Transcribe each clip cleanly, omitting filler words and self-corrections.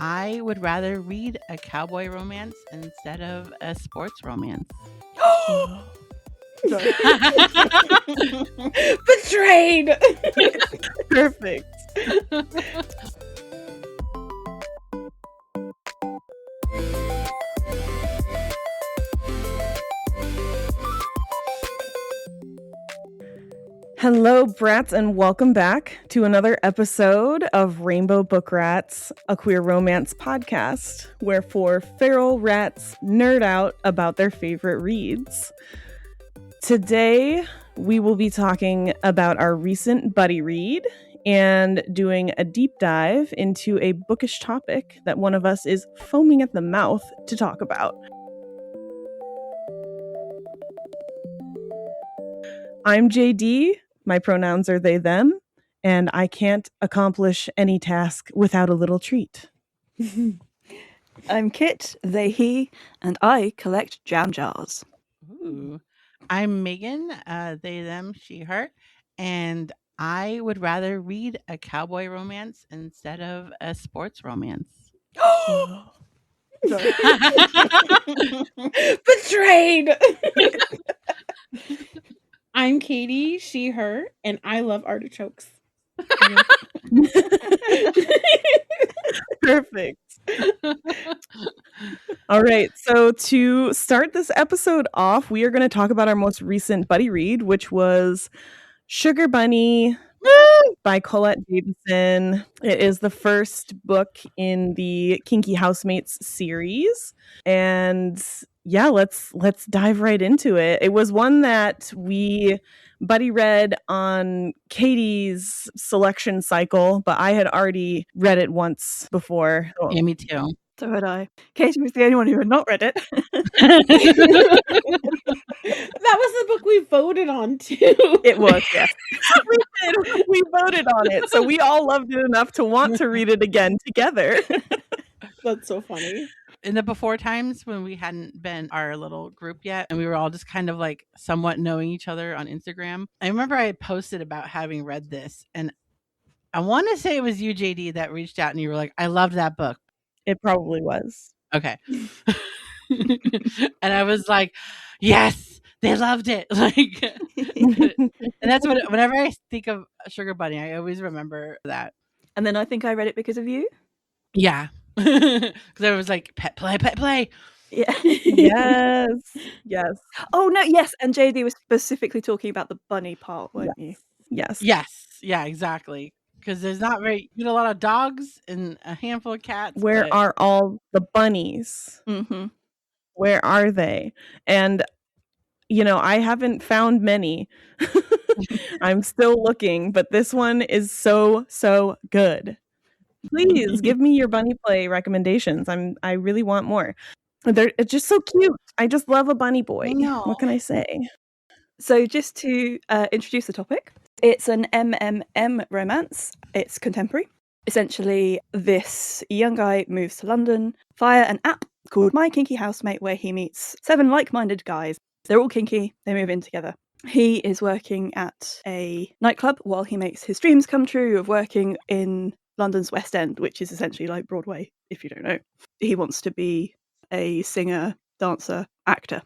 I would rather read a cowboy romance instead of a sports romance. Betrayed. Perfect. Hello, brats, and welcome back to another episode of Rainbow Book Rats, a queer romance podcast where four feral rats nerd out about their favorite reads. Today, we will be talking about our recent buddy read and doing a deep dive into a bookish topic that one of us is foaming at the mouth to talk about. I'm JD. My pronouns are they, them, and I can't accomplish any task without a little treat. I'm Kit, they, he, and I collect jam jars. Ooh. I'm Megan, they, them, she, her, and I would rather read a cowboy romance instead of a sports romance. Betrayed. I'm Caity, she, her, and I love artichokes. Perfect. All right, so to start this episode off, we are going to talk about our most recent buddy read, which was Sugar Bunny by Colette Davison. It is the first book in the Kinky Housemates series, and yeah, let's dive right into it. It was one that we buddy read on Katie's selection cycle, but I had already read it once before. Yeah, me too. So had I. Caity was the only one who had not read it. That was the book we voted on too. It was, yes. We did. We voted on it, so we all loved it enough to want to read it again together. That's so funny. In the before times when we hadn't been our little group yet and we were all just kind of like somewhat knowing each other on Instagram, I remember I had posted about having read this, and I want to say it was you, JD, that reached out and you were like, I loved that book. It probably was. Okay. And I was like, yes, they loved it. Like, and that's what, whenever I think of Sugar Bunny, I always remember that. And then I think I read it because of you. Yeah. Because I was like, pet play. Yeah. Yes. Oh, no, yes. And JD was specifically talking about the bunny part, weren't you? Yes. Yeah, exactly. Because there's not very, you know, a lot of dogs and a handful of cats. Where are all the bunnies? Mm-hmm. Where are they? And, you know, I haven't found many. I'm still looking, but this one is so good. Please give me your bunny play recommendations. I really want more. It's just so cute. I just love a bunny boy. What can I say? So just to introduce the topic, it's an MMM romance. It's contemporary. Essentially, this young guy moves to London via an app called My Kinky Housemate, where he meets 7 like-minded guys. They're all kinky. They move in together. He is working at a nightclub while he makes his dreams come true of working in London's West End, which is essentially like Broadway, if you don't know. He wants to be a singer, dancer, actor.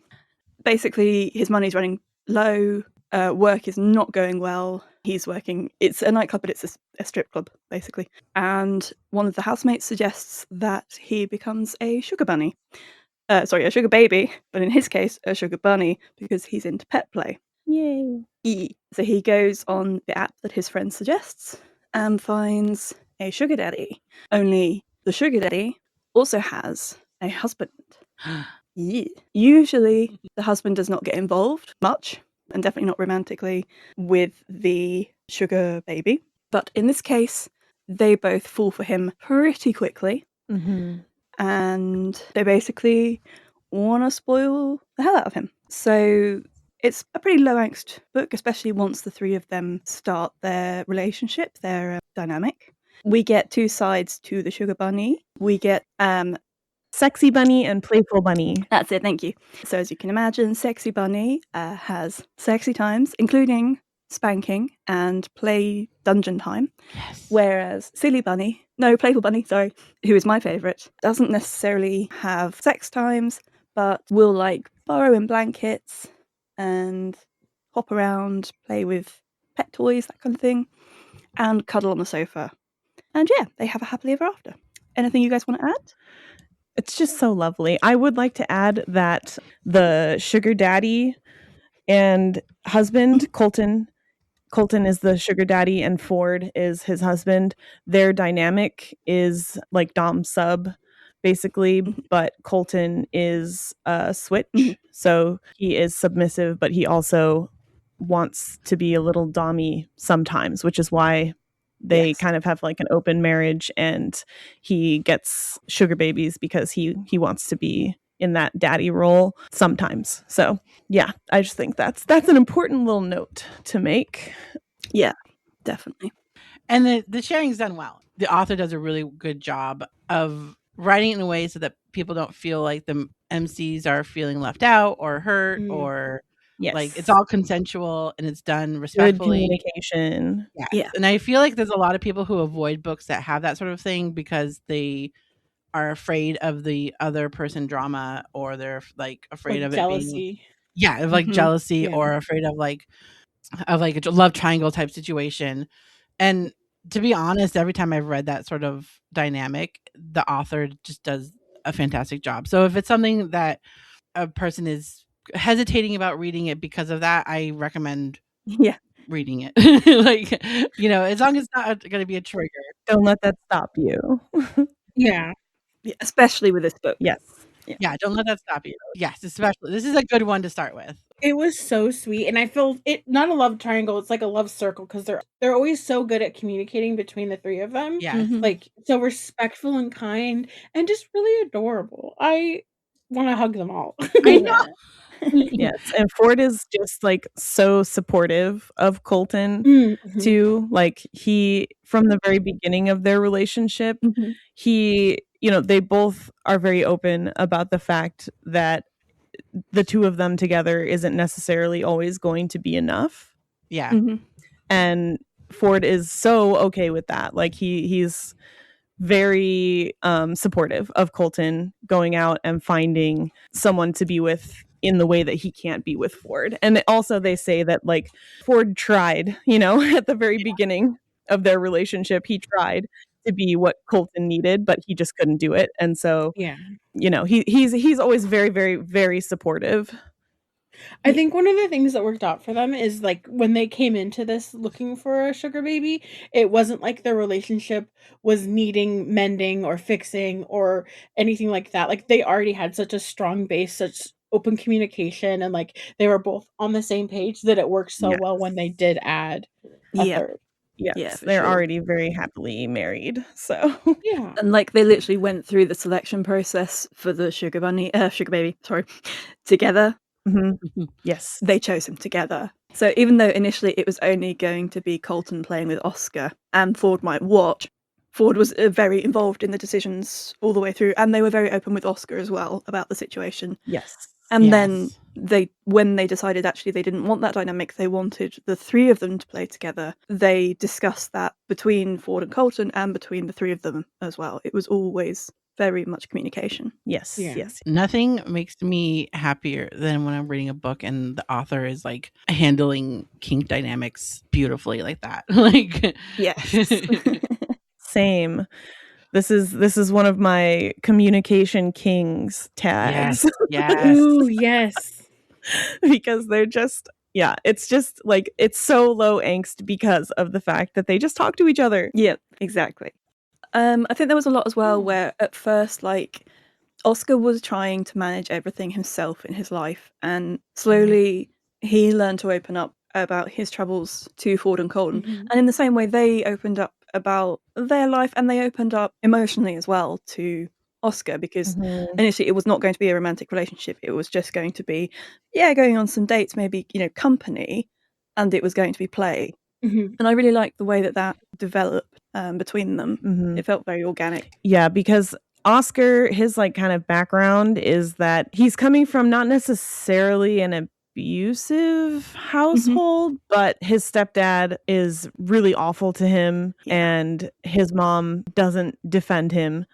Basically, his money's running low. Work is not going well. He's working, it's a nightclub, but it's a strip club, basically. And one of the housemates suggests that he becomes a sugar bunny. A sugar baby, but in his case, a sugar bunny, because he's into pet play. Yay. So he goes on the app that his friend suggests and finds a sugar daddy. Only the sugar daddy also has a husband. Yeah. Usually, the husband does not get involved much, and definitely not romantically, with the sugar baby. But in this case, they both fall for him pretty quickly. Mm-hmm. And they basically want to spoil the hell out of him. So it's a pretty low angst book, especially once the three of them start their relationship, their dynamic. We get 2 sides to the sugar bunny. We get Sexy bunny and playful bunny. That's it, thank you. So as you can imagine, Sexy Bunny has sexy times, including spanking and play dungeon time. Yes. Whereas Playful Bunny, who is my favourite, doesn't necessarily have sex times, but will like burrow in blankets and hop around, play with pet toys, that kind of thing, and cuddle on the sofa. And yeah, they have a happily ever after. Anything you guys want to add? It's just so lovely. I would like to add that the sugar daddy and husband, Colton is the sugar daddy and Ford is his husband. Their dynamic is like dom sub, basically, but Colton is a switch. So he is submissive, but he also wants to be a little dommy sometimes, which is why they kind of have like an open marriage, and he gets sugar babies because he wants to be in that daddy role sometimes. So yeah, I just think that's an important little note to make. Yeah, definitely. And the sharing's done well. The author does a really good job of writing it in a way so that people don't feel like the MCs are feeling left out or hurt or like it's all consensual and it's done respectfully. Good communication. Yeah. And I feel like there's a lot of people who avoid books that have that sort of thing because they are afraid of the other person drama, or they're like afraid of jealousy. It being jealousy or afraid of like a love triangle type situation. And to be honest, every time I've read that sort of dynamic, the author just does a fantastic job. So if it's something that a person is hesitating about reading it because of that, I recommend reading it. Like, as long as it's not going to be a trigger. Don't let that stop you. Yeah, especially with this book. Yes. Yeah, don't let that stop you. Yes, especially. This is a good one to start with. It was so sweet, and I feel it not a love triangle, it's like a love circle, because they're always so good at communicating between the three of them. Yeah. Like so respectful and kind and just really adorable. I want to hug them all. I know. Yes, and Ford is just like so supportive of Colton too. Like he, from the very beginning of their relationship, he, they both are very open about the fact that the two of them together isn't necessarily always going to be enough. Yeah. And Ford is so okay with that. Like he's very supportive of Colton going out and finding someone to be with in the way that he can't be with Ford. And also they say that like Ford tried, at the very beginning of their relationship, he tried to be what Colton needed, but he just couldn't do it. And so, he's always very, very, very supportive. I think one of the things that worked out for them is like when they came into this looking for a sugar baby, it wasn't like their relationship was needing mending or fixing or anything like that. Like they already had such a strong base, such open communication, and like they were both on the same page that it worked so well when they did add a third. Yes, they're already very happily married. So and like they literally went through the selection process for the sugar baby, together. Yes, they chose him together. So even though initially it was only going to be Colton playing with Oscar and Ford might watch, Ford was very involved in the decisions all the way through, and they were very open with Oscar as well about the situation. Yes. And then when they decided actually they didn't want that dynamic, they wanted the three of them to play together, they discussed that between Ford and Colton and between the three of them as well. It was always very much communication. Yes. Nothing makes me happier than when I'm reading a book and the author is like handling kink dynamics beautifully like that. Like yes. Same. This is one of my communication kings tags. Yes. Ooh, yes. Because they're just it's just like it's so low angst because of the fact that they just talk to each other. Yeah, exactly. I think there was a lot as well where at first like Oscar was trying to manage everything himself in his life, and slowly he learned to open up about his troubles to Ford and Colton. And in the same way they opened up about their life, and they opened up emotionally as well to Oscar, because initially it was not going to be a romantic relationship. It was just going to be going on some dates, maybe company, and it was going to be play. And I really liked the way that developed between them. It felt very organic. Yeah, because Oscar, his like kind of background is that he's coming from not necessarily an abusive household, but his stepdad is really awful to him, and his mom doesn't defend him.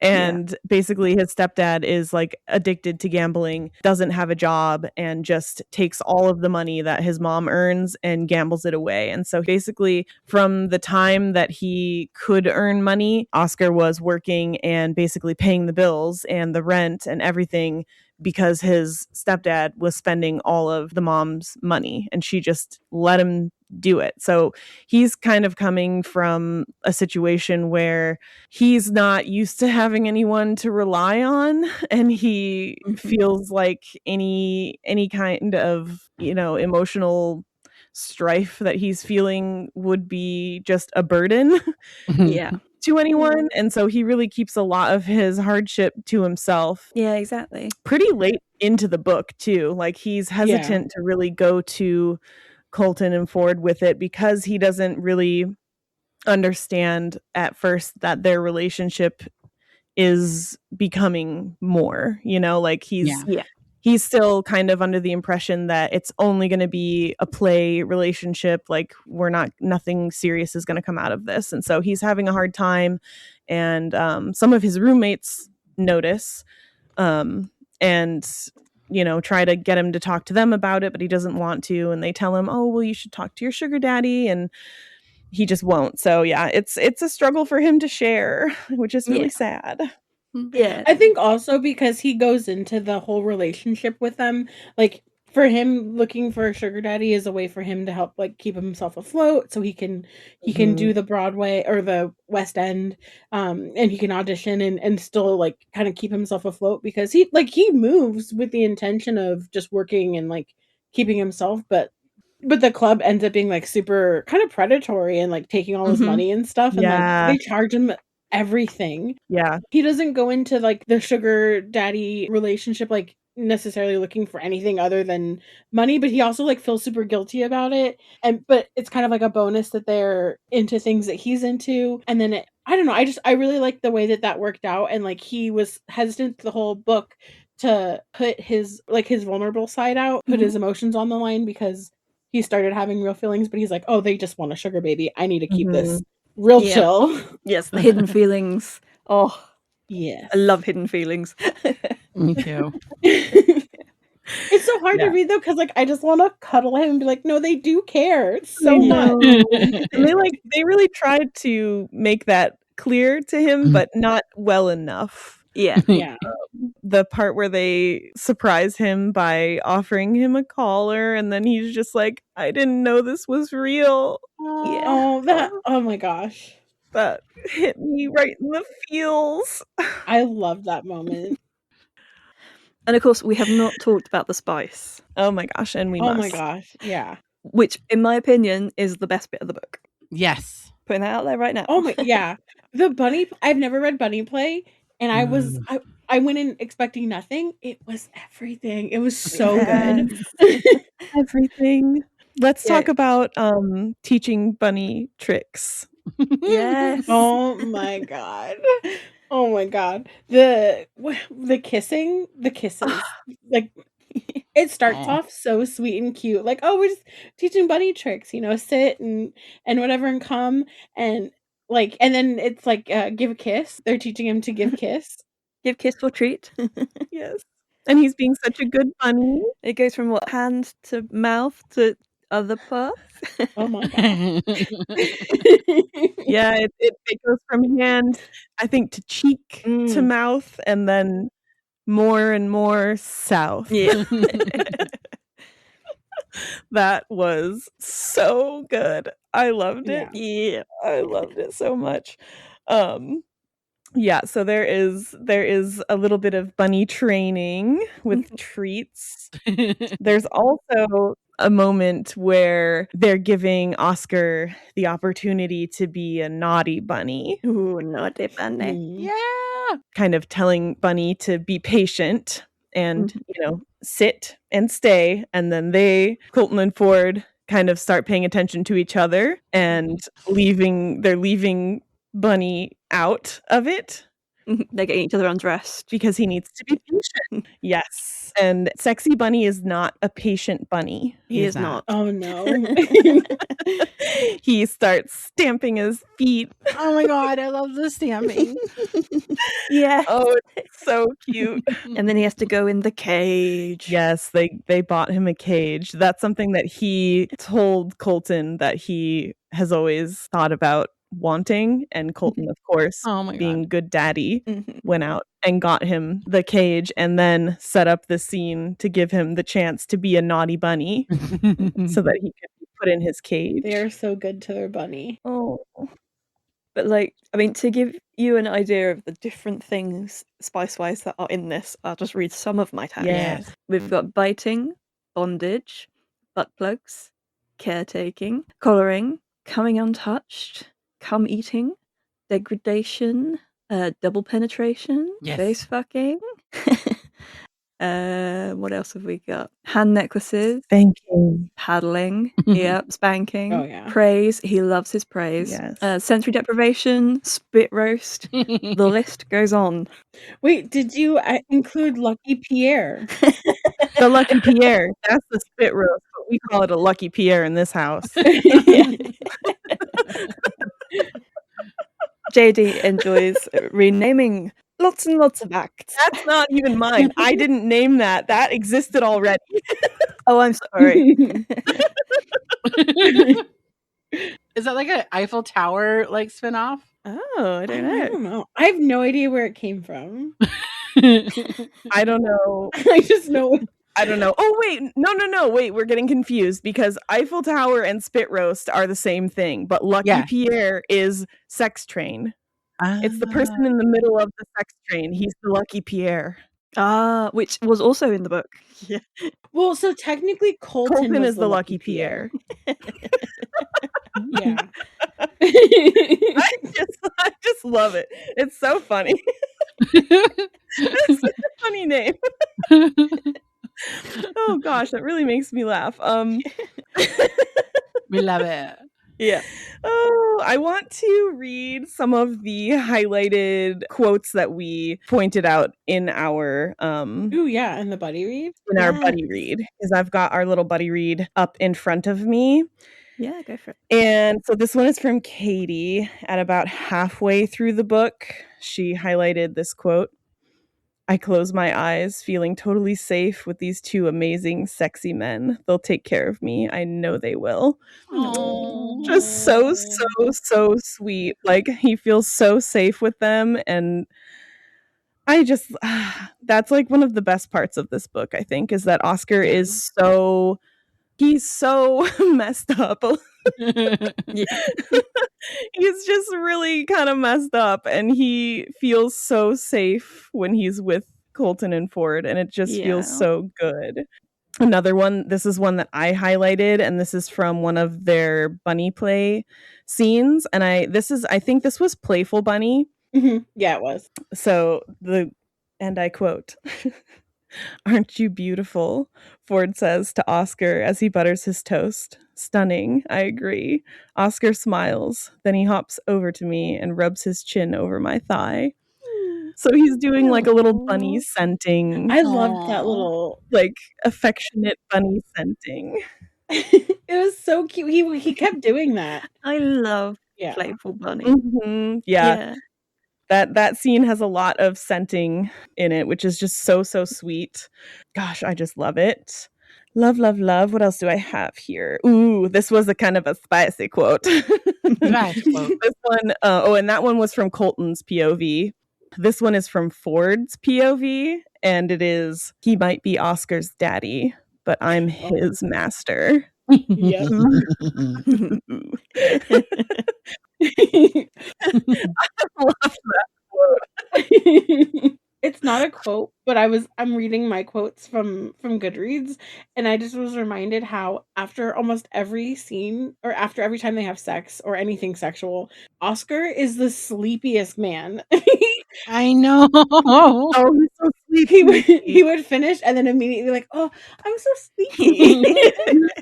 And basically his stepdad is like addicted to gambling, doesn't have a job, and just takes all of the money that his mom earns and gambles it away. And so basically from the time that he could earn money, Oscar was working and basically paying the bills and the rent and everything, because his stepdad was spending all of the mom's money and she just let him do it. So he's kind of coming from a situation where he's not used to having anyone to rely on, and he feels like any kind of, emotional strife that he's feeling would be just a burden to anyone. And so he really keeps a lot of his hardship to himself. Yeah, exactly. Pretty late into the book too. Like he's hesitant to really go to Colton and Ford with it because he doesn't really understand at first that their relationship is becoming more, like he's still kind of under the impression that it's only going to be a play relationship. Like nothing serious is going to come out of this. And so he's having a hard time. And some of his roommates notice and, try to get him to talk to them about it, but he doesn't want to. And they tell him, oh, well, you should talk to your sugar daddy. And he just won't. So yeah, it's a struggle for him to share, which is really sad. Yeah. I think also because he goes into the whole relationship with them, like for him looking for a sugar daddy is a way for him to help like keep himself afloat so he can do the Broadway or the West End and he can audition and still like kind of keep himself afloat, because he moves with the intention of just working and like keeping himself, but the club ends up being like super kind of predatory and like taking all his money and stuff, and like they charge him everything. Yeah. He doesn't go into like the sugar daddy relationship like necessarily looking for anything other than money, but he also like feels super guilty about it. But it's kind of like a bonus that they're into things that he's into. And then I don't know, I really like the way that worked out, and like he was hesitant the whole book to put his vulnerable side out, put his emotions on the line, because he started having real feelings, but he's like, oh, they just want a sugar baby. I need to keep this real chill. Yes, the hidden feelings. Oh, yes. I love hidden feelings. Me too. It's so hard to read though, because like I just want to cuddle him and be like, no, they do care so much. And they really tried to make that clear to him, but not well enough. Yeah. The part where they surprise him by offering him a collar, and then he's just like, I didn't know this was real. Oh my gosh. That hit me right in the feels. I love that moment. And of course, we have not talked about the spice. Oh my gosh, and we must. Oh my gosh, yeah. Which, in my opinion, is the best bit of the book. Yes. Putting that out there right now. Oh my, yeah. The bunny, I've never read Bunny Play, and I went in expecting nothing. It was everything. It was so good. Everything. Let's talk about teaching bunny tricks. Yes. Oh my god. Oh my god. The kisses, like it starts off so sweet and cute. Like, oh, we're just teaching bunny tricks, sit and whatever and come and like, and then it's like give a kiss. They're teaching him to give kiss. Give kiss for treat. Yes. And he's being such a good bunny. It goes from hand to mouth to other parts. Oh my god. Yeah, it goes from hand, I think, to cheek to mouth, and then more and more south. Yeah. That was so good. I loved it. Yeah. I loved it so much. Yeah, so there is a little bit of bunny training with treats. There's also a moment where they're giving Oscar the opportunity to be a naughty bunny. Ooh, naughty bunny. Yeah. Kind of telling Bunny to be patient and, sit and stay. And then Colton and Ford, kind of start paying attention to each other and leaving Bunny out of it. They're getting each other undressed. because he needs to be patient. Yes. And Sexy Bunny is not a patient bunny. He is not. Oh no. He starts stamping his feet. Oh my god, I love the stamping. Yeah. Oh, it's so cute. And then he has to go in the cage. Yes, they bought him a cage. That's something that he told Colton that he has always thought about wanting. And Colton, of course, Oh my being god. good daddy, Mhm. went out and got him the cage and then set up the scene to give him the chance to be a naughty bunny so that he could be put in his cage. They are so good to their bunny. Oh. But like, I mean, to give you an idea of the different things spice-wise that are in this, I'll just read some of my tags. Yes. We've got biting, bondage, butt plugs, caretaking, collaring, coming untouched, cum eating, degradation, double penetration, Yes. face fucking. What else have we got? Hand necklaces, Thanking. paddling, yep, spanking, Oh, yeah. praise. He loves his praise. Yes. Sensory deprivation, spit roast. The list goes on. Wait, did you include Lucky Pierre? The Lucky Pierre. That's the spit roast, but we call it a Lucky Pierre in this house. JD enjoys renaming lots and lots of acts. That's not even mine. I didn't name that. That existed already. Oh, I'm sorry. Is that like an Eiffel Tower like spinoff? Oh, I don't I know. don't know. I have no idea where it came from. I don't know. I just know. I don't know. Oh, wait. No. Wait, we're getting confused because Eiffel Tower and Spit Roast are the same thing, but Lucky Yeah. Pierre is Sex Train. It's the person in the middle of the sex train. He's the Lucky Pierre. Ah, which was also in the book. Yeah. Well, so technically Colton was is the Lucky Pierre. Yeah. I just love it. It's so funny. It's such a funny name. Oh gosh, that really makes me laugh. We love it. Yeah. Oh, I want to read some of the highlighted quotes that we pointed out in our Ooh, yeah, and the buddy read. our Yeah. buddy read, because I've got our little buddy read up in front of me. Yeah, go for it. And so this one is from Caity. At about halfway through the book, she highlighted this quote. I close my eyes, feeling totally safe with these two amazing, sexy men. They'll take care of me. I know they will. Aww. Just so sweet. Like, he feels so safe with them. And I just, that's like one of the best parts of this book, I think, is that Oscar is he's so messed up. Yeah. He's just really kind of messed up, and he feels so safe when he's with Colton and Ford, and it just feels Yeah. so good. Another one, this is one that I highlighted, and this is from one of their bunny play scenes, and I think this was Playful Bunny. Mhm. Yeah, it was. So and I quote, "Aren't you beautiful?" Ford says to Oscar as he butters his toast. "Stunning, I agree." Oscar smiles. Then he hops over to me and rubs his chin over my thigh. So he's doing like a little bunny Aw. I scenting, loved that Aw. little. like affectionate bunny scenting. It was so cute. He kept doing that. I love Yeah. Playful Bunny. Mhm. Yeah. That scene has a lot of scenting in it, which is just so sweet. Gosh, I just love it. Love. What else do I have here? Ooh, this was a kind of a spicy quote. Nice quote. This one, and that one was from Colton's POV. This one is from Ford's POV, and it is, he might be Oscar's daddy, but I'm his master. Yep. I love that quote. It's not a quote, but I'm reading my quotes from Goodreads, and I just was reminded how after almost every scene, or after every time they have sex or anything sexual, Oscar is the sleepiest man. I know. Oh, he's so sleepy. he would finish and then immediately be like, "Oh, I'm so sleepy."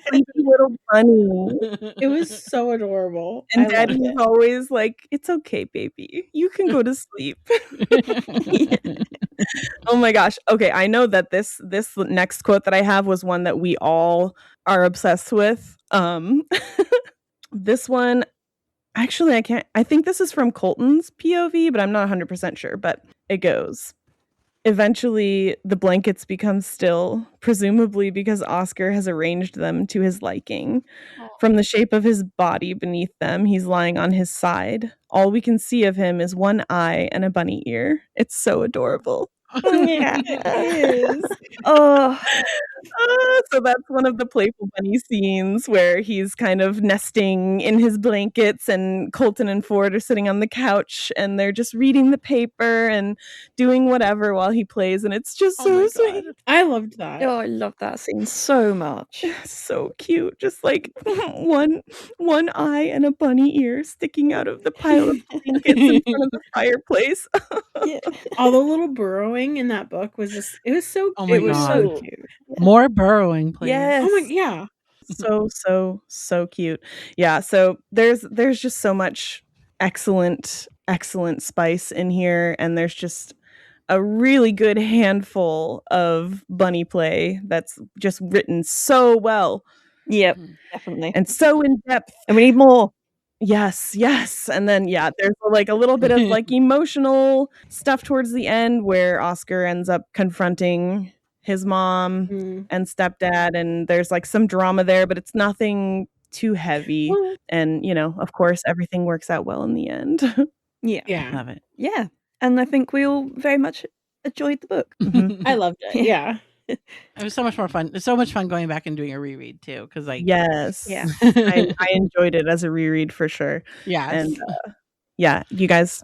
Sleepy little funny. It was so adorable. And I loved Daddy's it. always like, "It's okay, baby. You can go to sleep." Oh my gosh. Okay, I know that this next quote that I have was one that we all are obsessed with. This one, actually, I think this is from Colton's POV, but I'm not 100% sure, but it goes, "Eventually, the blankets become still, presumably because Oscar has arranged them to his liking. From the shape of his body beneath them, he's lying on his side. All we can see of him is one eye and a bunny ear. It's so adorable." Yeah, it is. Oh, So that's one of the playful bunny scenes where he's kind of nesting in his blankets, and Colton and Ford are sitting on the couch and they're just reading the paper and doing whatever while he plays, and it's just so sweet. I loved that. oh, I love that scene so much. So cute. Just like one eye and a bunny ear sticking out of the pile of blankets in front of the fireplace. Yeah. All the little burrowing in that book was just, it was so, Oh my it was so God. cute. More burrowing, please. Yes. Oh my, yeah. So cute. Yeah, so there's just so much excellent spice in here, and there's just a really good handful of bunny play that's just written so well Yep, definitely. and so in depth. And we need more. Yes. And then there's like a little bit of like emotional stuff towards the end where Oscar ends up confronting his mom and stepdad, and there's like some drama there, but it's nothing too heavy. Well, And of course, everything works out well in the end. Yeah. yeah. Love it. Yeah. And I think we all very much enjoyed the book. I loved it. Yeah. It was so much more fun. It's so much fun going back and doing a reread too, because like Yes. Yeah. I enjoyed it as a reread for sure. yes. And you guys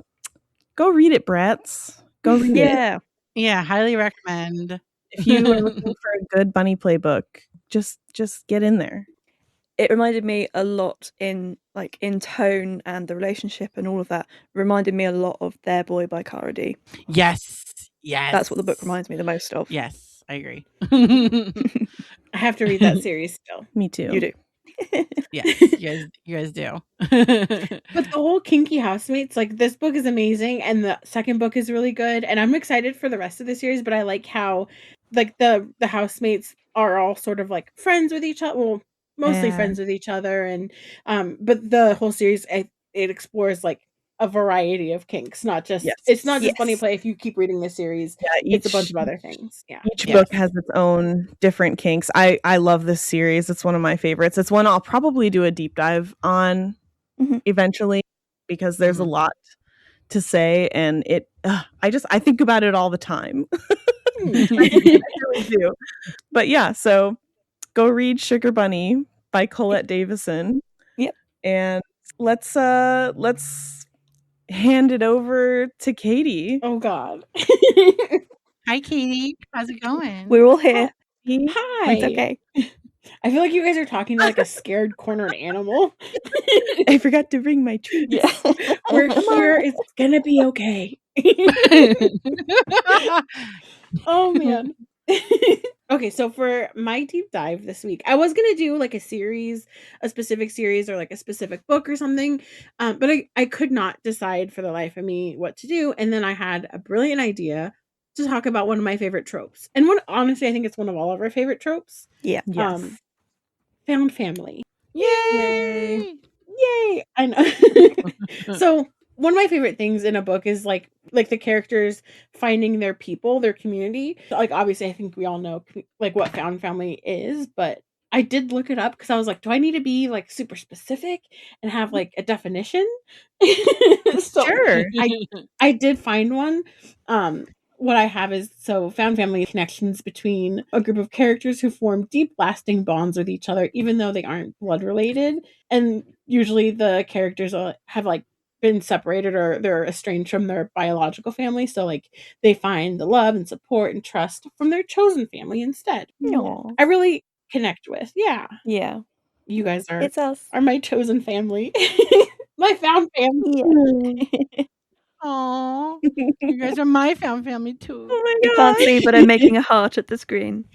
go read it, brats. Go read it. Yeah, highly recommend. If you are looking for a good bunny playbook, just get in there. It reminded me a lot in tone and the relationship and all of that. Reminded me a lot of Their Boy by Cara Dee. Yes. That's what the book reminds me the most of. Yes, I agree. I have to read that series still. Me too. You do. Yes, you guys do. But the whole kinky housemates, like this book is amazing, and the second book is really good, and I'm excited for the rest of the series. But I like how, like the housemates are all sort of like friends with each other. Well, mostly friends with each other, and but the whole series it explores like a variety of kinks, not just it's not just bunny play. If you keep reading the series, it's a bunch of other things. Yeah, each book has its own different kinks. I love this series. It's one of my favorites. It's one I'll probably do a deep dive on eventually, because there's a lot to say, and it I think about it all the time. I really do. But yeah, so go read Sugar Bunny by Colette Davison. Yep. And let's hand it over to Caity. Oh God. Hi, Caity. How's it going? We're all here. Hi. It's okay. I feel like you guys are talking to like a scared cornered animal. I forgot to bring my treats. Yeah. We're here. It's gonna be okay. Oh man. Okay, so for my deep dive this week, I was gonna do like a specific series, or like a specific book or something, but I could not decide for the life of me what to do. And then I had a brilliant idea to talk about one of my favorite tropes, and honestly, I think it's one of all of our favorite tropes. Yeah. Yes. Found family. Yay! Yay! I know. So one of my favorite things in a book is like the characters finding their people, their community. Like obviously, I think we all know like what found family is, but I did look it up because I was like, do I need to be like super specific and have like a definition? So Sure. I did find one. What I have is found family connections between a group of characters who form deep, lasting bonds with each other, even though they aren't blood related. And usually the characters have like been separated, or they're estranged from their biological family. So like they find the love and support and trust from their chosen family instead. Aww. I really connect with. Yeah. Yeah. You guys It's us. are my chosen family. My found family. Yeah. Aw, you guys are my found family too. Oh my You can't see, but I'm making a heart at the screen.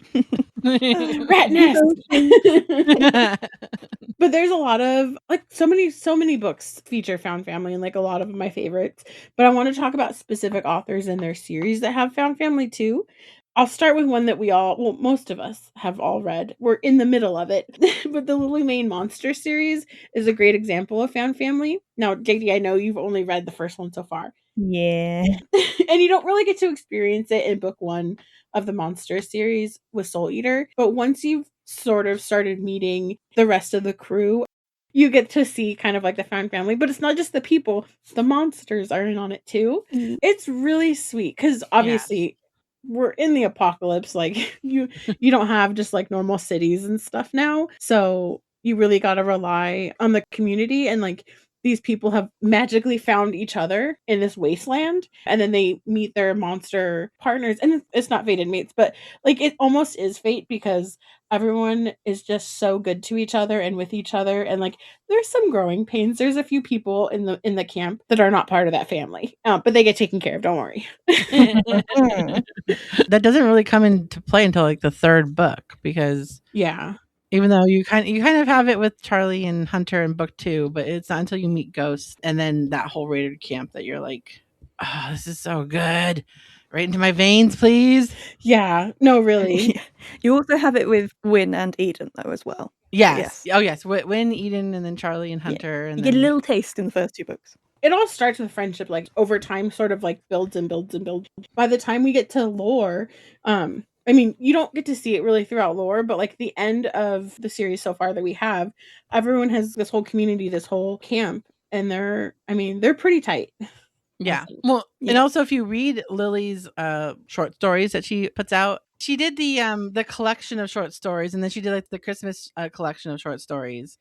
Rat nest. But there's a lot of like so many books feature found family and like a lot of my favorites. But I want to talk about specific authors and their series that have found family too. I'll start with one that most of us have all read. We're in the middle of it. But the Lily Mayne Monstrous series is a great example of found family. Now, JD, I know you've only read the first one so far. Yeah. And you don't really get to experience it in book 1 of the Monstrous series with Soul Eater. But once you've sort of started meeting the rest of the crew, you get to see kind of like the found family. But it's not just the people, the monsters are in on it too. It's really sweet because obviously we're in the apocalypse. Like you don't have just like normal cities and stuff now. So you really got to rely on the community, and like these people have magically found each other in this wasteland, and then they meet their monster partners, and it's not fated mates, but like it almost is fate because everyone is just so good to each other and with each other, and like there's some growing pains. There's a few people in the camp that are not part of that family, but they get taken care of, don't worry. That doesn't really come into play until like the 3rd book, because even though you kind of have it with Charlie and Hunter in book 2, but it's not until you meet Ghost and then that whole raided camp that you're like, oh, this is so good. Right into my veins, please. Yeah, no, really. You also have it with Wynne and Edin, though, as well. Yes. Oh, yes. Wynne, Edin, and then Charlie and Hunter. Yeah. And you then get a little taste in the first 2 books. It all starts with friendship, like over time, sort of like builds and builds and builds. By the time we get to lore, I mean, you don't get to see it really throughout lore, but like the end of the series so far that we have, everyone has this whole community, this whole camp, and they're pretty tight. Yeah. Well, and also if you read Lily's short stories that she puts out, she did the collection of short stories, and then she did like the Christmas collection of short stories.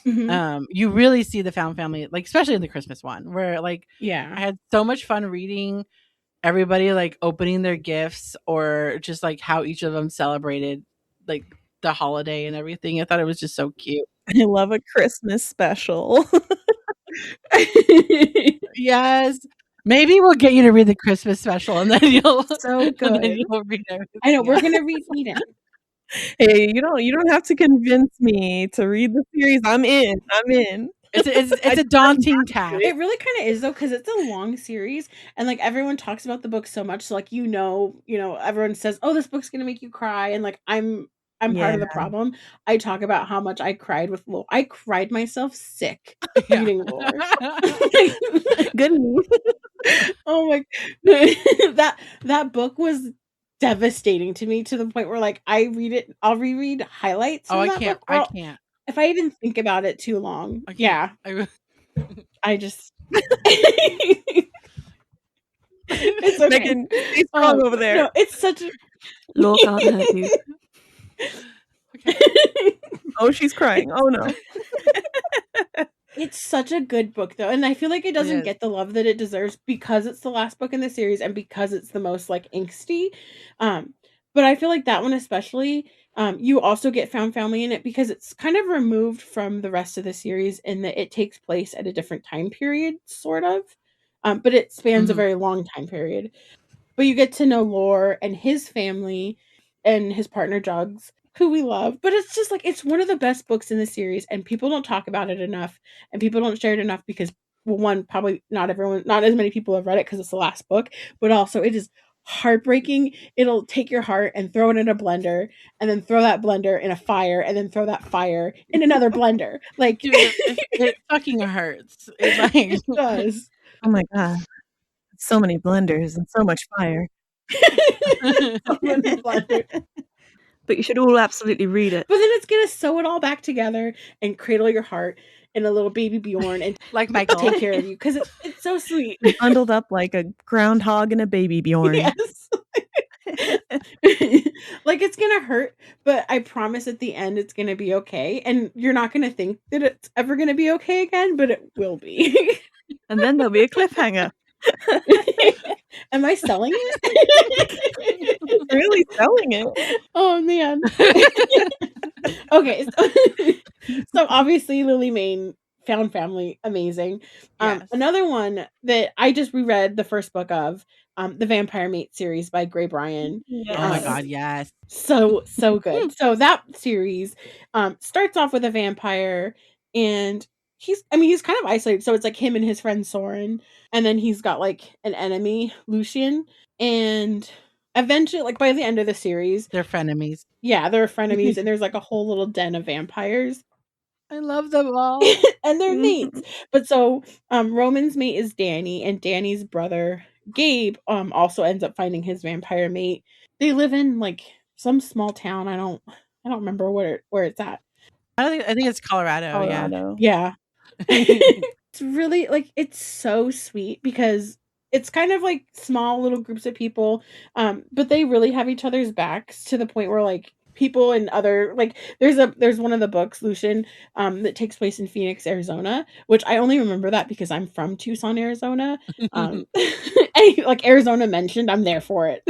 Mm-hmm. You really see the found family, like especially in the Christmas one, where like I had so much fun reading everybody like opening their gifts, or just like how each of them celebrated like the holiday and everything. I thought it was just so cute. I love a Christmas special. Yes. Maybe we'll get you to read the Christmas special, and then you'll so good. And then you'll read everything. I know we're gonna read Edin. Hey, you don't have to convince me to read the series. I'm in. It's a daunting task. It really kind of is though, because it's a long series, and like everyone talks about the book so much. So like everyone says, "Oh, this book's gonna make you cry," and like I'm part of the problem. I talk about how much I cried with Lore. I cried myself sick reading Lore. Good. Oh my, that book was devastating to me, to the point where like I read it, I'll reread highlights. Oh, I can't. I can't. If I even think about it too long. Yeah. I just it's okay. Megan, stay strong over there. No, it's such a Lore can't hurt you. Oh, she's crying. Oh no. It's such a good book though, and I feel like it doesn't get the love that it deserves because it's the last book in the series and because it's the most like angsty. But I feel like that one especially, you also get found family in it because it's kind of removed from the rest of the series in that it takes place at a different time period, sort of. But it spans a very long time period. But you get to know Lore and his family and his partner Jugs, who we love. But it's just like, it's one of the best books in the series, and people don't talk about it enough, and people don't share it enough because, well, one, probably not as many people have read it because it's the last book, but also it is heartbreaking. It'll take your heart and throw it in a blender, and then throw that blender in a fire, and then throw that fire in another blender. Like, dude, it fucking hurts. It does. Oh my god. So many blenders and so much fire. So many blenders. But you should all absolutely read it. But then it's gonna sew it all back together and cradle your heart in a little baby Bjorn and like Michael take care of you, because it's so sweet. Bundled up like a groundhog and a baby Bjorn. Yes. Like, it's gonna hurt, but I promise at the end it's gonna be okay, and you're not gonna think that it's ever gonna be okay again, but it will be. And then there'll be a cliffhanger. Am I selling it? Really selling it. Oh man. Okay, so obviously Lily Mayne found family, amazing. Yes. Another one that I just reread the first book of, the Vampire Mate series by Grae Bryan. Oh my god, yes. So good. So that series starts off with a vampire, and he's kind of isolated. So it's like him and his friend Soren, and then he's got like an enemy, Lucien, and eventually, like by the end of the series, They're frenemies. yeah, they're frenemies, and there's like a whole little den of vampires. I love them all. And they're mates. But so Roman's mate is Danny, and Danny's brother Gabe also ends up finding his vampire mate. They live in like some small town. I don't remember where it's at. I think it's Colorado. Yeah. It's really like, it's so sweet because it's kind of like small little groups of people, but they really have each other's backs to the point where like people in other, like there's one of the books, Lucien, that takes place in Phoenix, Arizona, which I only remember that because I'm from Tucson, Arizona. Any, like Arizona mentioned, I'm there for it.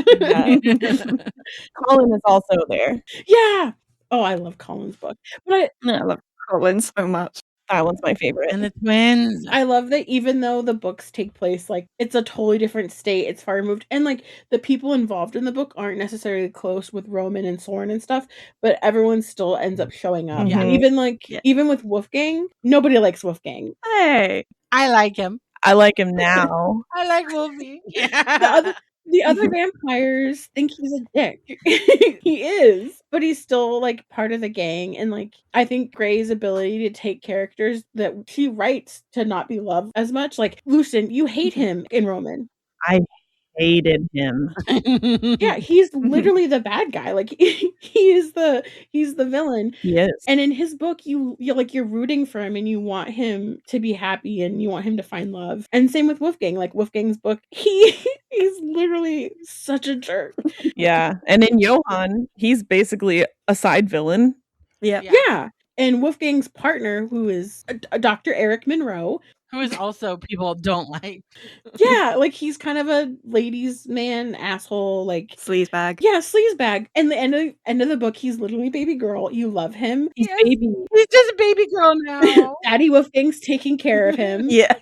Colin is also there. Yeah. Oh, I love Colin's book. But I love Colin so much. That one's my favorite. And the twins. I love that even though the books take place, like, it's a totally different state, it's far removed, and, like, the people involved in the book aren't necessarily close with Roman and Soren and stuff, but everyone still ends up showing up. Yeah. Even, like, even with Wolfgang, nobody likes Wolfgang. Hey, I like him. I like him now. I like Wolfie. The other vampires think he's a dick. He is, but he's still like part of the gang. And like, I think Grae's ability to take characters that she writes to not be loved as much, like Lucien, you hate him in Roman. I hated him. Yeah, he's literally the bad guy. Like he's the villain. He is. And in his book, you're rooting for him and you want him to be happy and you want him to find love. And same with Wolfgang. Like Wolfgang's book, he's literally such a jerk. Yeah. And in Johann, he's basically a side villain. Yeah. And Wolfgang's partner, who is a Dr. Eric Monroe, who is also people don't like. Yeah, like he's kind of a ladies' man, asshole, like sleazebag. Yeah, sleazebag. And the end of the book, he's literally baby girl. You love him. He's baby. He's just a baby girl now. Daddy Wolfgang's taking care of him. Yeah.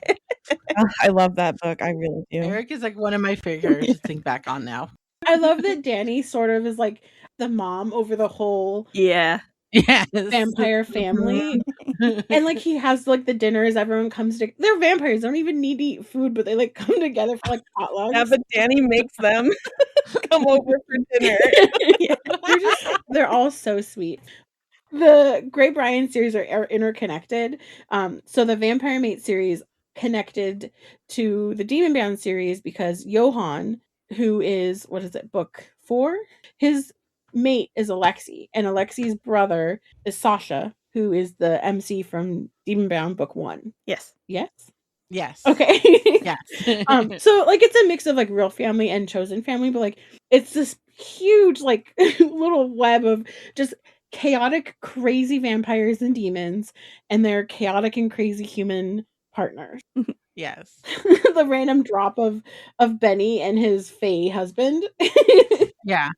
I love that book. I really do. Eric is like one of my favorites to think back on now. I love that Danny sort of is like the mom over the whole vampire family. And like he has like the dinners, everyone comes to, they're vampires, they don't even need to eat food, but they like come together for like potlucks. Yeah, but Danny makes them come over for dinner. They're all so sweet. The Grae Bryan series are interconnected. So the Vampire Mate series connected to the Demon Bound series because Johann, who is, what is it, book 4? His mate is Alexei, and Alexei's brother is Sasha, who is the MC from Demon Bound book 1. Yes. Okay. Yes. So like it's a mix of like real family and chosen family, but like it's this huge like little web of just chaotic, crazy vampires and demons and their chaotic and crazy human partners. Yes. The random drop of Benny and his fae husband. Yeah.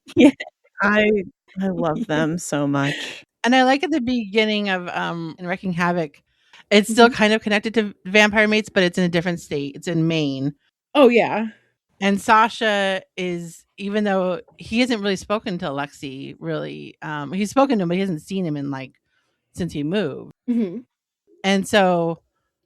I love them so much. And I like at the beginning of in Wreaking Havoc, it's still kind of connected to Vampire Mates, but it's in a different state. It's in Maine. Oh yeah. And Sasha is, even though he hasn't really spoken to Alexei, really, he's spoken to him, but he hasn't seen him in like since he moved. Mm-hmm. And so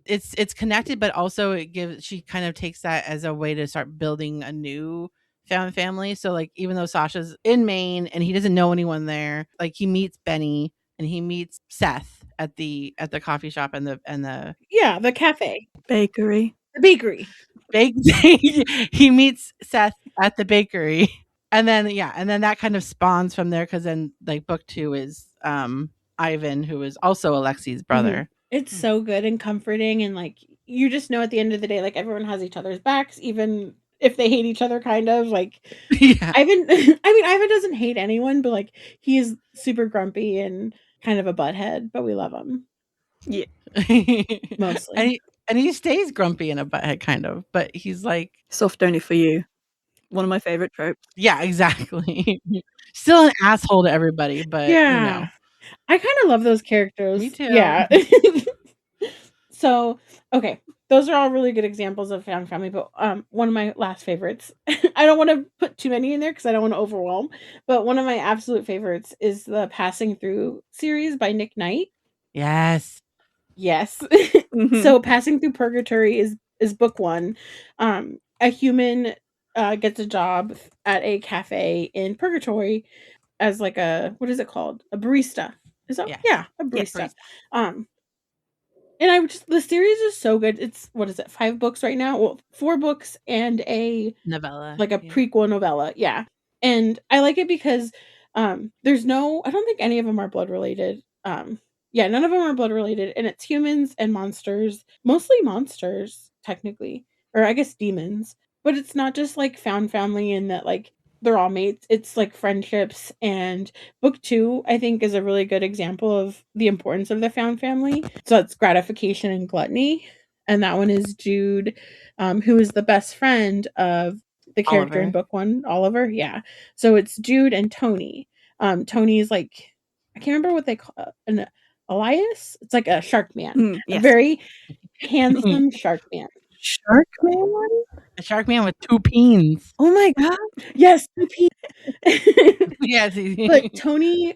it's connected, but also she kind of takes that as a way to start building a new found family. So like even though Sasha's in Maine and he doesn't know anyone there, like he meets Benny and he meets Seth at the coffee shop and the the cafe, bakery, the bakery. He meets Seth at the bakery, and then that kind of spawns from there, because then like book 2 is Ivan, who is also Alexei's brother. Mm-hmm. It's so good and comforting, and like you just know at the end of the day, like everyone has each other's backs, even if they hate each other, kind of like. Yeah. Ivan doesn't hate anyone, but like he is super grumpy and kind of a butthead, but we love him. Yeah, mostly. And he stays grumpy and a butthead, kind of, but he's like soft only for you. One of my favorite tropes. Yeah, exactly. Still an asshole to everybody, but you know. I kind of love those characters. Me too. Yeah. So, okay, those are all really good examples of found family, but one of my last favorites, I don't want to put too many in there because I don't want to overwhelm, but one of my absolute favorites is the Passing Through series by Nick Knight. Yes. Yes. Mhm. So Passing Through Purgatory is book one. A human gets a job at a cafe in Purgatory as like a, what is it called? A barista. Is that? Yes. Yeah, a Yes, barista. And I just, the series is so good. It's, what is it? 5 books right now? Well, 4 books and a Novella. like a yeah. prequel novella. Yeah. And I like it because there's no, I don't think any of them are blood related. Yeah, none of them are blood related, and it's humans and monsters, mostly monsters technically, or I guess demons. But it's not just like found family in that like they're all mates. It's like friendships, and book 2 I think is a really good example of the importance of the found family. So it's Gratification and Gluttony, and that one is Jude, who is the best friend of the character in Oliver. book 1, Oliver. Yeah. So it's Jude and Tony. Tony is like, I can't remember what they call an Elias. It's like a shark man, a Yes. very handsome shark man. Shark Man? A shark man with 2 peens. Oh my god. Yes, Yes. but Tony,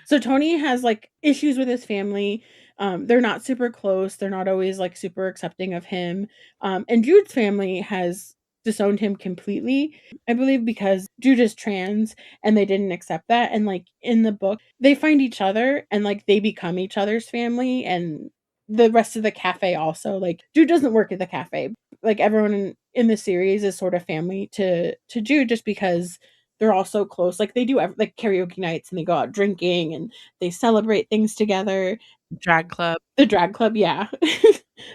so Tony has like issues with his family. They're not super close. They're not always like super accepting of him. And Jude's family has disowned him completely, I believe, because Jude is trans and they didn't accept that. And like in the book, they find each other and like they become each other's family, and the rest of the cafe also. Like Jude doesn't work at the cafe. Like everyone in the series is sort of family to Jude just because they're all so close. Like they do like karaoke nights and they go out drinking and they celebrate things together. Drag club. The drag club, yeah.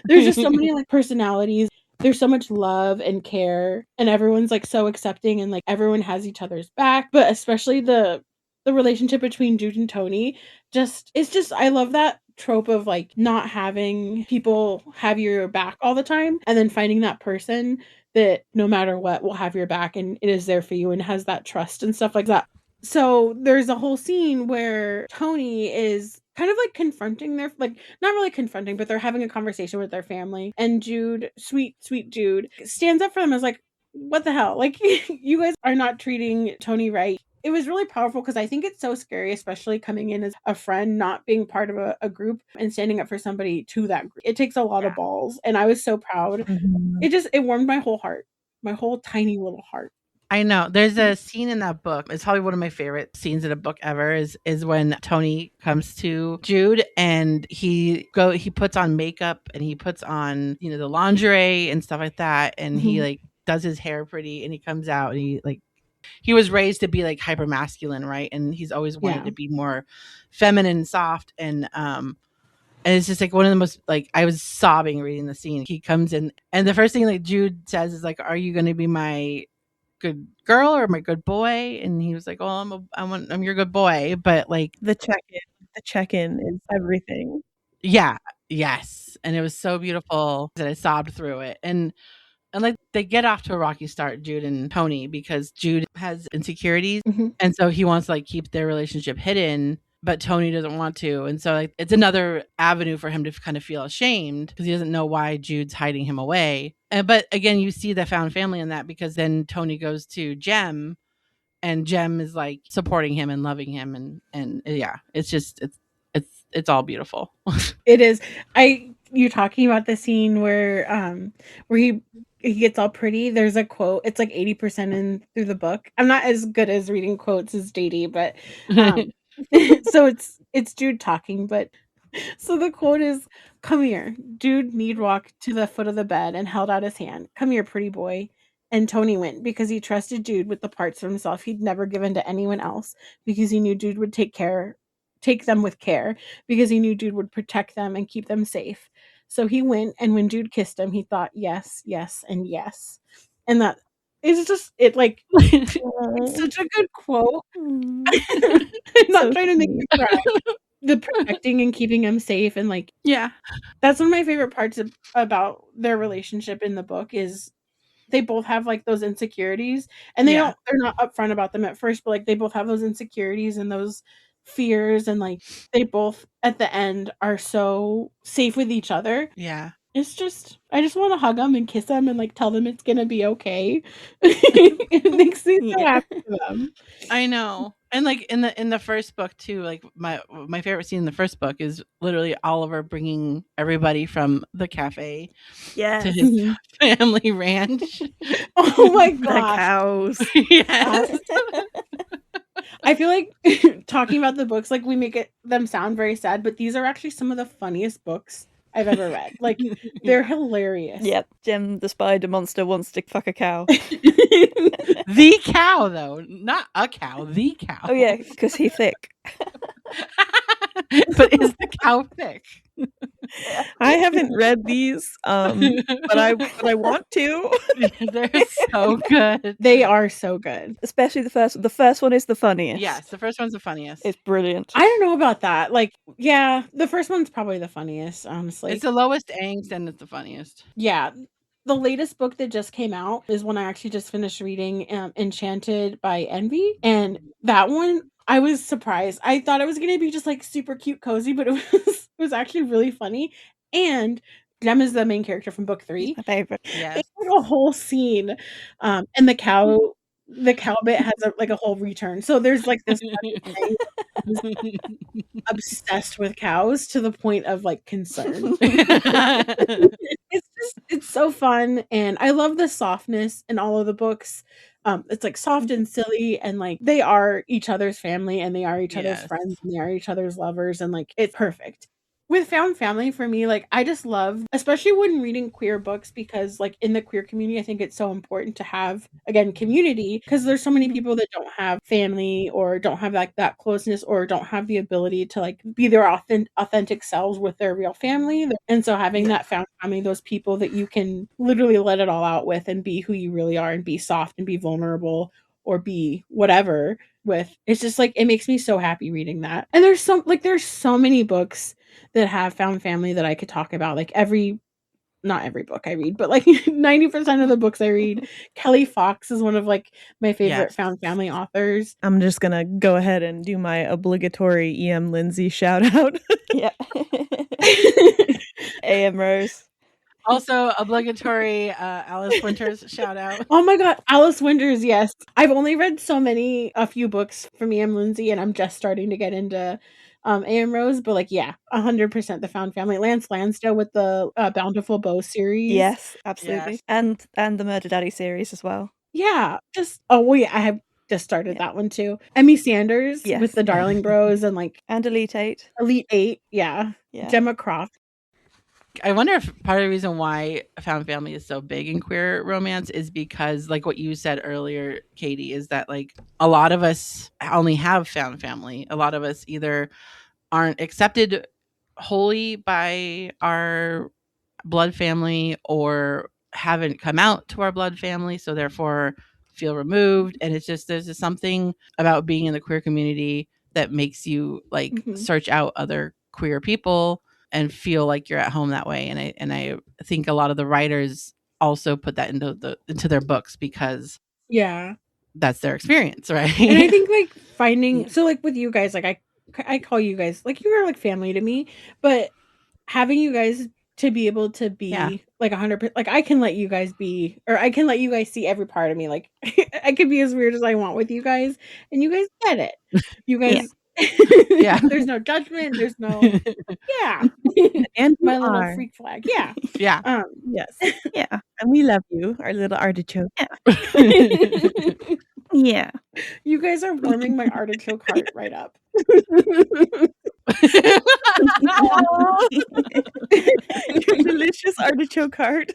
There's just so many like personalities. There's so much love and care, and everyone's like so accepting, and like everyone has each other's back. But especially the relationship between Jude and Tony, it's just I love that trope of like not having people have your back all the time, and then finding that person that no matter what will have your back and it is there for you and has that trust and stuff like that. So there's a whole scene where Tony is kind of like confronting their, like, not really confronting, but they're having a conversation with their family, and Jude, sweet Jude, stands up for them as like, what the hell, like you guys are not treating Tony right. It was really powerful because I think it's so scary, especially coming in as a friend, not being part of a group and standing up for somebody to that group. It takes a lot of balls, and I was so proud. Mhm. It warmed my whole heart, my whole tiny little heart. I know. There's a scene in that book. It's probably one of my favorite scenes in a book ever is when Tony comes to Jude and he puts on makeup and he puts on, the lingerie and stuff like that, and he like does his hair pretty, and he comes out and he was raised to be like hyper masculine, right? And he's always wanted to be more feminine and soft, and it's just like one of the most, like, I was sobbing reading the scene. He comes in and the first thing like Jude says is like, "Are you going to be my good girl or my good boy?" And he was like, "Oh, I'm your good boy." But like The check-in is everything. yeah, yes. And it was so beautiful that I sobbed through it. And like they get off to a rocky start, Jude and Tony, because Jude has insecurities, and so he wants to like keep their relationship hidden, but Tony doesn't want to. And so like it's another avenue for him to kind of feel ashamed because he doesn't know why Jude's hiding him away. But again, you see the found family in that, because then Tony goes to Jem, and Jem is like supporting him and loving him, and yeah, it's just it's all beautiful. It is. You're talking about the scene where he gets all pretty. There's a quote. It's like 80% in through the book. I'm not as good as reading quotes as Dee, but so it's Jude talking, but so the quote is, "Come here." Jude need walk to the foot of the bed and held out his hand. "Come here, pretty boy." And Tony went because he trusted Jude with the parts of himself he'd never given to anyone else, because he knew Jude would take them with care, because he knew Jude would protect them and keep them safe. So he went, and when Jude kissed him, he thought, yes, yes, and yes. And that is just, it like, it's such a good quote. I'm not So trying to make sweet. you cry. The protecting and keeping him safe, and like, Yeah. that's one of my favorite parts about their relationship in the book is they both have like those insecurities, and they're not upfront about them at first, but like they both have those insecurities and those fears, and like they both at the end are so safe with each other. Yeah. It's just, I just want to hug them and kiss them and like tell them it's gonna be okay. It makes me so Yeah. happy for them. I know. And like in the first book too, like my favorite scene in the first book is literally Oliver bringing everybody from the cafe to Yes. his Mhm. family ranch. Oh my The gosh. cows. Yes. I feel like talking about the books, like we make them sound very sad, but these are actually some of the funniest books I've ever read. Like they're hilarious. Yep. Jem the spider monster wants to fuck a cow. The cow though, not a cow, the cow. Oh yeah, because he's thick. But is the cow thick? I haven't read these, but I want to. They're so good. They are so good. Especially the first. The first one is the funniest. Yes, the first one's the funniest. It's brilliant. I don't know about that. Like, yeah, the first one's probably the funniest, honestly. It's the lowest angst and it's the funniest. Yeah. The latest book that just came out is one I actually just finished reading, Enchanted by Envy. And that one, I was surprised. I thought it was going to be just like super cute, cozy, but it was actually really funny. And Jem is the main character from book 3. My favorite. Yes. It's like a whole scene. And the cow bit has a whole return. So there's like this thing obsessed with cows to the point of like concern. It's so fun, and I love the softness in all of the books. It's like soft and silly, and like they are each other's family, and they are each other's Yes. friends, and they are each other's lovers, and like it's perfect. With found family, for me, like I just love, especially when reading queer books, because like in the queer community, I think it's so important to have, again, community, because there's so many people that don't have family or don't have like that closeness or don't have the ability to like be their authentic selves with their real family. And so having that found family, those people that you can literally let it all out with and be who you really are and be soft and be vulnerable or be whatever with, it's just like, it makes me so happy reading that. And there's so many books that have found family that I could talk about. Like not every book I read, but like 90% of the books I read. Kelly Fox is one of like my favorite found family authors. I'm just gonna go ahead and do my obligatory E.M. Lindsay shout out. Yeah. A.M. Rose. Also, obligatory Alice Winters shout out. Oh my god, Alice Winters, yes. I've only read a few books from E.M. Lindsay, and I'm just starting to get into A.M. Rose, but like, yeah, 100% the found family. Lance Lansdale with the Bountiful Bow series. Yes, absolutely. Yes. And the Murder Daddy series as well. Yeah, I have just started that one too. Emmy Sanders with the Darling Bros and like and Elite 8. Elite 8, yeah. Jemma Croft. I wonder if part of the reason why found family is so big in queer romance is because, like what you said earlier, Caity, is that like a lot of us only have found family. A lot of us either aren't accepted wholly by our blood family or haven't come out to our blood family, so therefore feel removed. And it's just, there's just something about being in the queer community that makes you like search out other queer people and feel like you're at home that way. And I think a lot of the writers also put that into their books because that's their experience, right? And I think like finding so like with you guys, like I call you guys like you are like family to me, but having you guys to be able to be like 100%, like I can let you guys be, or I can let you guys see every part of me. Like I could be as weird as I want with you guys, and you guys get it. You guys, there's no judgment. There's no, and my little freak flag. Yes, and we love you, our little artichoke. Yeah. You guys are warming my artichoke heart right up. Your delicious artichoke heart.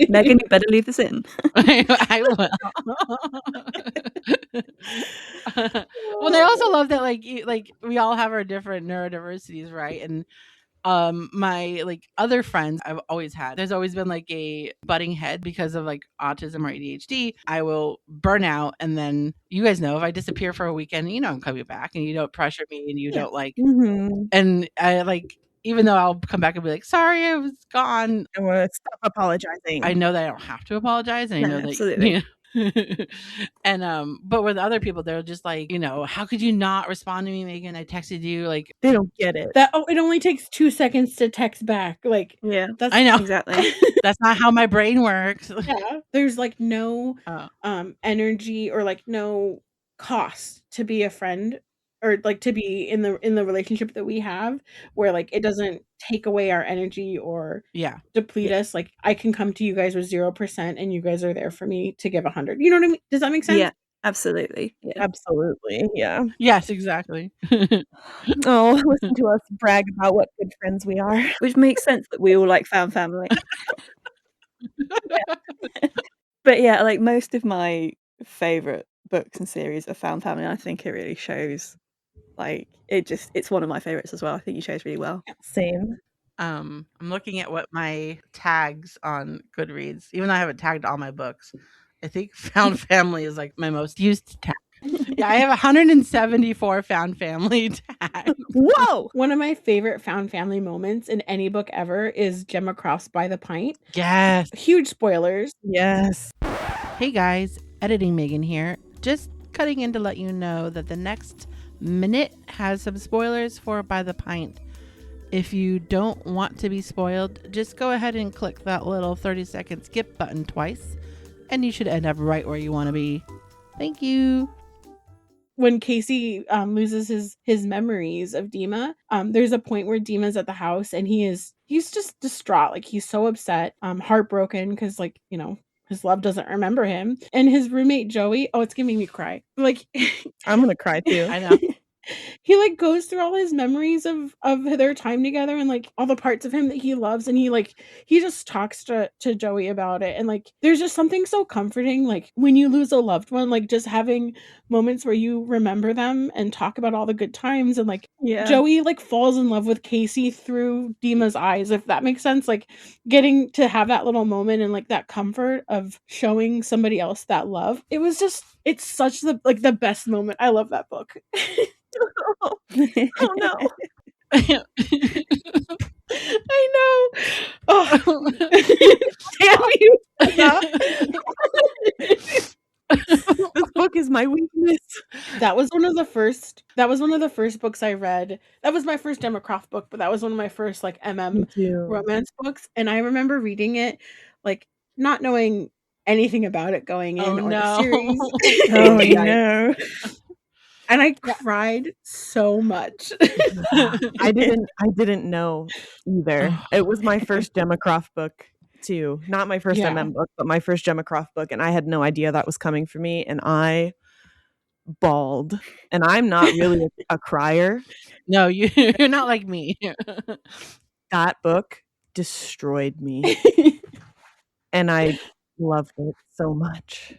Megan, you better leave this in. I will. Well, I also love that like we all have our different neurodiversities, right? And my like other friends I've always had, there's always been like a butting head because of like autism or ADHD. I will burn out, and then you guys know if I disappear for a weekend, I'm coming back, and you don't pressure me, and you don't like and I like, even though I'll come back and be like, sorry, I was gone, I want to stop apologizing. I know that I don't have to apologize, and I know that absolutely. And but with other people, they're just like, how could you not respond to me, Megan? I texted you. Like, They don't get it. It only takes 2 seconds to text back. Like, Yeah, that's I know. exactly. That's not how my brain works. Yeah, there's like no Oh. energy or like no cost to be a friend or like to be in the relationship that we have, where like it doesn't take away our energy or Yeah. deplete us. Like, I can come to you guys with 0% and you guys are there for me to give 100. You know what I mean? Does that make sense? Yeah, absolutely. Yeah. Absolutely. Yeah. Yes, exactly. Oh, listen to us brag about what good friends we are. Which makes sense that we all like found family. But yeah, like most of my favorite books and series are found family. And I think it really shows. Like it's one of my favorites as well. I think you chose really well. Same. I'm looking at what my tags on Goodreads, even though I haven't tagged all my books. I think found family is like my most used tag. Yeah, I have 174 found family tags. Whoa! One of my favorite found family moments in any book ever is Jemma Croft's By the Pint. Yes. Huge spoilers. Yes. Hey guys, editing Megan here. Just cutting in to let you know that the next minute has some spoilers for By the Pint. If you don't want to be spoiled, just go ahead and click that little 30-second skip button twice, and you should end up right where you want to be. Thank you. When Casey loses his memories of Dima, there's a point where Dima's at the house and he's just distraught. Like, he's so upset, heartbroken because, like, his love doesn't remember him. And his roommate Joey, it's giving me cry. Like, I'm gonna cry too. I know. He like goes through all his memories of their time together and like all the parts of him that he loves, and he just talks to Joey about it. And like, there's just something so comforting, like when you lose a loved one, like just having moments where you remember them and talk about all the good times. And like, Yeah. Joey like falls in love with Casey through Dima's eyes, if that makes sense. Like, getting to have that little moment and like that comfort of showing somebody else that love, it's such the best moment. I love that book. Oh no. I know. Oh. Damn you. This book is my weakness. That was one of the first books I read. That was my first Jemma Croft book, but that was one of my first like Me too. romance books. And I remember reading it, like, not knowing anything about it going in Oh, or no. the series. Oh no. And I cried so much. I didn't know either. It was my first Jemma Croft book too. Not my first MM book, but my first Jemma Croft book, and I had no idea that was coming for me, and I bawled. And I'm not really a crier. No, you're not like me. That book destroyed me. And I loved it so much.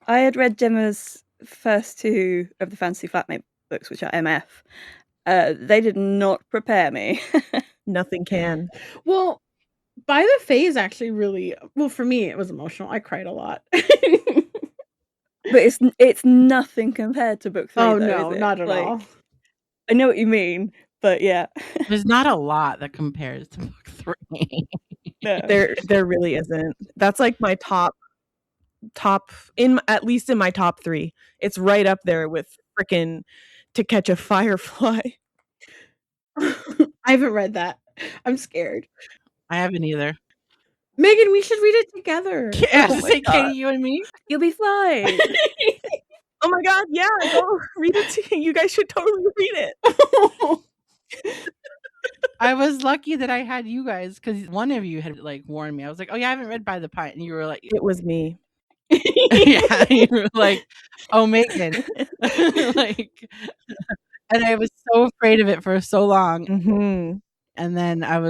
I had read Gemma's first 2 of the Fantasy Flatmate books, which are MF. They did not prepare me. Nothing can. Well, By the Fae is actually really, well, for me it was emotional. I cried a lot. But it's nothing compared to book 3. Oh though, no, is it? not at Like, all. I know what you mean, but yeah. There's not a lot that compares to book 3. No. There really isn't. That's like my top at least in my top 3. It's right up there with frickin' To Catch a Firefly. I haven't read that. I'm scared. I haven't either. Megan, we should read it together. Yeah, Oh my say God. Caity, you and me. You'll be fine. Oh my God, yeah, go read it. You guys should totally read it. I was lucky that I had you guys, because one of you had like warned me. I was like, oh yeah, I haven't read By the Pint. And you were like, It was me. yeah, you were like, oh, Megan. Like, and I was so afraid of it for so long. Mm-hmm. And then I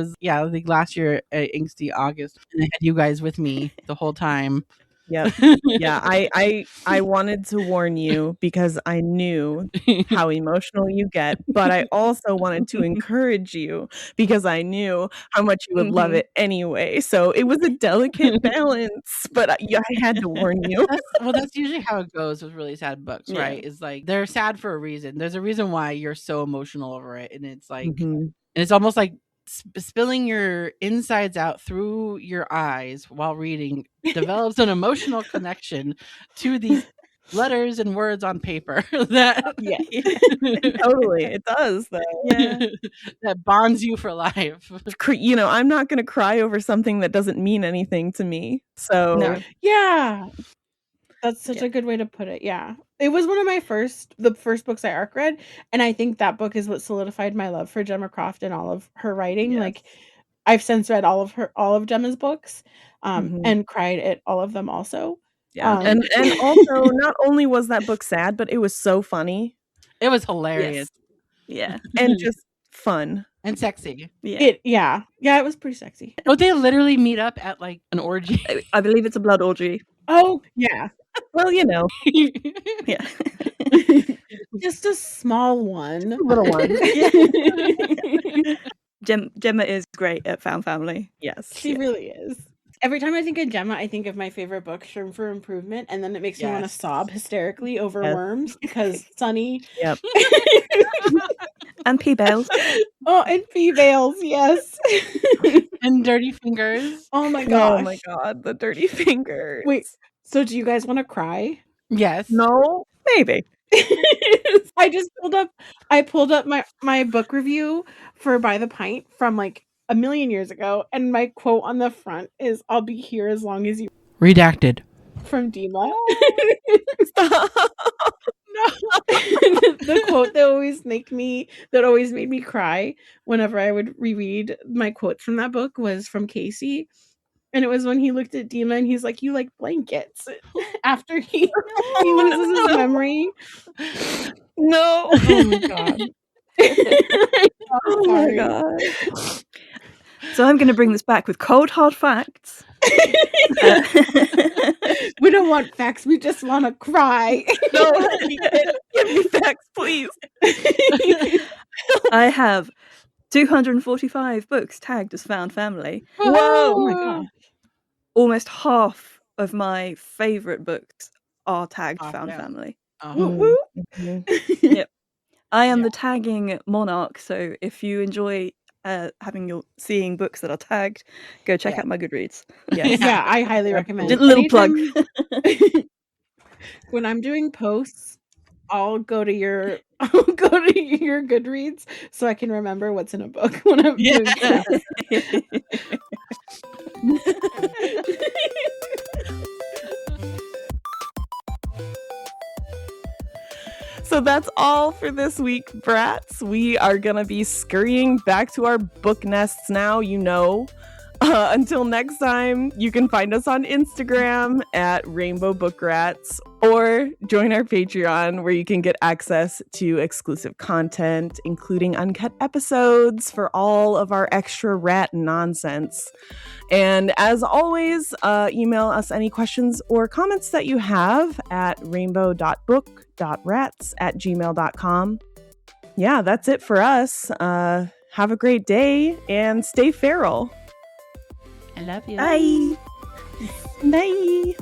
think last year at Inksty August, and I had you guys with me the whole time. Yep. Yeah, I wanted to warn you because I knew how emotional you get, but I also wanted to encourage you because I knew how much you would love it anyway. So it was a delicate balance, but I had to warn you. That's usually how it goes with really sad books, right? It's like they're sad for a reason. There's a reason why you're so emotional over it, and it's like, and it's almost like spilling your insides out through your eyes while reading develops an emotional connection to these letters and words on paper that Yeah. Totally, it does though. Yeah. that bonds you for life. I'm not going to cry over something that doesn't mean anything to me. So No. Yeah. That's such Yeah. a good way to put it. Yeah. It was one of the first books I arc read, and I think that book is what solidified my love for Jemma Croft and all of her writing. Yes. Like I've since read all of Gemma's books, Mhm. and cried at all of them also. yeah, and also not only was that book sad, but it was so funny It was hilarious Yeah. and just fun. and sexy. Yeah. It was pretty sexy. Oh, they literally meet up at like an orgy. I believe it's a blood orgy. Oh yeah. Well, Yeah. Just a small one. little one. Jemma is great at found family. Yes. She really is. Every time I think of Jemma, I think of my favorite book, Shroom for Improvement, and then it makes me want to Yes. sob hysterically over Yes. worms because Sunny. Yep. And P-Bales. Oh, and females, yes. And Dirty Fingers. Oh my gosh. Oh my god, the dirty fingers. Wait, so do you guys want to cry? Yes. No. Maybe. I pulled up my book review for By the Pint from like a million years ago, and my quote on the front is "I'll be here as long as you." Redacted. From Dima. Stop. The quote that always made me cry whenever I would reread my quotes from that book was from Caity. And it was when he looked at Dima and he's like, "You like blankets," after he loses his memory. No. Oh my god. Oh my Sorry. god. So I'm going to bring this back with cold, hard facts. We don't want facts, we just want to cry. No, honey, give me facts, please. I have 245 books tagged as found family. Whoa. Oh my gosh. Almost half of my favorite books are tagged Oh, found yeah. family. Woo woo. Mhm. I am Yeah. the tagging monarch, so if you enjoy seeing books that are tagged, go check Yeah. out my Goodreads. Yes. Yeah, I highly recommend it. Little plug. When I'm doing posts, I'll go to your Goodreads so I can remember what's in a book when I'm doing posts. So that's all for this week, brats. We are going to be scurrying back to our book nests now, Until next time, you can find us on Instagram at Rainbow Book Rats or join our Patreon where you can get access to exclusive content, including uncut episodes for all of our extra rat nonsense. And as always, email us any questions or comments that you have at rainbow.book.rats@gmail.com. Yeah, that's it for us. Have a great day and stay feral. I love you. Bye. Bye.